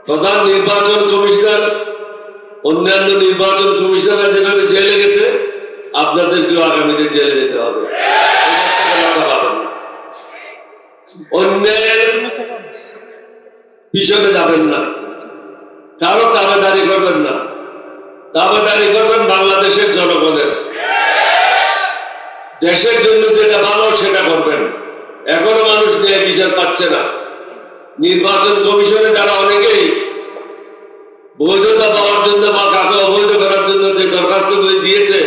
প্রধান নির্বাচন কমিশনার অন্যান্য নির্বাচন কমিশনাররা যেভাবে জেলে গেছে আপনাদেরকেও আগামীতে জেলে যেতে হবে। অন্যের পিছনে যাবেন না, কারো দাবেদারি করবেন না। দাবেদারি করবেন বাংলাদেশের জনগণের, দেশের জন্য যেটা ভালো সেটা করবেন। এখনো মানুষ ন্যায় বিচার পাচ্ছে না। নির্বাচন কমিশনে যারা অনেকেই বৈধতা পাওয়ার জন্য বা কাকে অবৈধ করার জন্য যে দরখাস্তগুলি দিয়েছে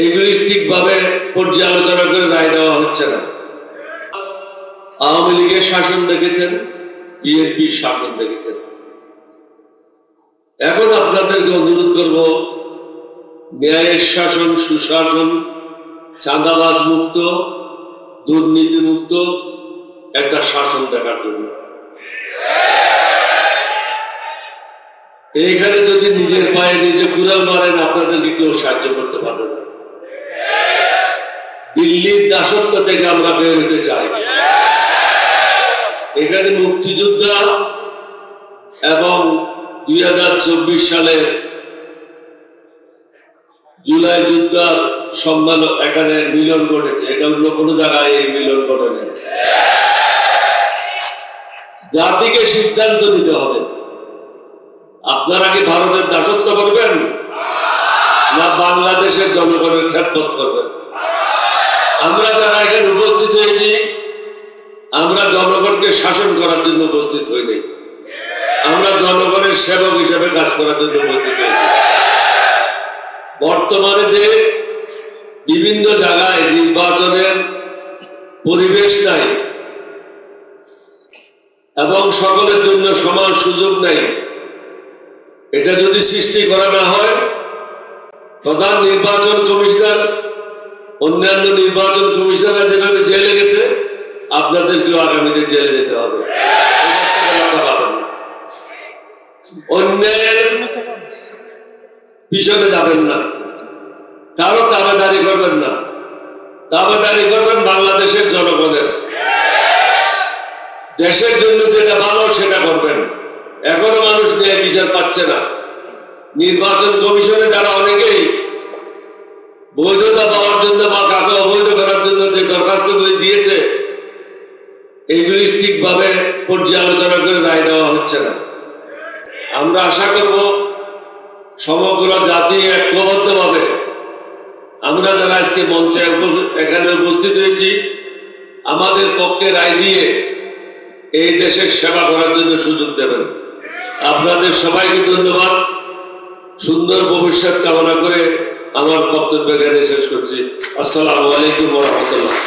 এইগুলি ঠিকভাবে পর্যালোচনা করে রায় দেওয়া হচ্ছে না। আওয়ামী লীগের শাসন দেখেছেন, বিএনপির শাসন দেখেছেন। এখন আপনাদেরকে অনুরোধ করব, ন্যায়ের শাসন, সুশাসন, চাঁদাবাজ মুক্ত, দুর্নীতি মুক্ত একটা শাসন দেখার জন্য। এইখানে যদি নিজের পায়ে নিজে কুড়াল মারেন আপনাদেরকে কেউ সাহায্য করতে পারবে না। দিল্লির দাসত্ব থেকে আমরা বের হতে চাই। এখানে মুক্তিযোদ্ধা এবং 2024 সালে জুলাই যুদ্ধের সম্মেলন এখানে মিলন ঘটেছে। এটা অন্য কোনো জায়গায় এই মিলন ঘটে। জাতিকে সিদ্ধান্ত নিতে হবে, আপনারা কি ভারতের দাসত্ব করবেন না বাংলাদেশের জনগণের খেদমত করবেন? আমরা যারা এখানে উপস্থিত হয়েছি আমরা জনগণকে শাসন করার জন্য উপস্থিত হইনি, আমরা জনগণের সেবক হিসেবে কাজ করার জন্য উপস্থিত হয়েছি। বর্তমানে যে বিভিন্ন জায়গায় নির্বাচনের পরিবেশ নাই এবং সকলের জন্য সমান সুযোগ নাই, এটা যদি সৃষ্টি করা না হয়, প্রধান নির্বাচন কমিশনার অন্যান্য নির্বাচন কমিশনাররা যেভাবে জেলে গেছে আপনাদেরকেও আগামীতে জেলে যেতে হবে। অন্যের পিছনে যাবেন না, কারো দাবেদারি করবেন না। দাবেদারি করবেন বাংলাদেশের জনগণের, দেশের জন্য যেটা ভালো সেটা করবেন। এখনো মানুষ ন্যায় বিচার পাচ্ছে না। নির্বাচন কমিশনে যারা অনেকেই বৈধতা পাওয়ার জন্য বা কাকে অবৈধ করার জন্য যে দরখাস্তগুলি দিয়েছে এইগুলি ঠিকভাবে পর্যালোচনা করে রায় দেওয়া হচ্ছে না। আমরা আশা করব সমগ্র জাতি ঐক্যবদ্ধভাবে আমরা যারা আজকে মঞ্চে এখানে উপস্থিত হয়েছি আমাদের পক্ষে রায় দিয়ে এই দেশের সেবা করার জন্য সুযোগ দেবেন। আপনাদের সবাইকে ধন্যবাদ। সুন্দর ভবিষ্যৎ কামনা করে আমার বক্তব্য এখানে শেষ করছি। আসসালামু আলাইকুম ওয়া রাহমাতুল্লাহ।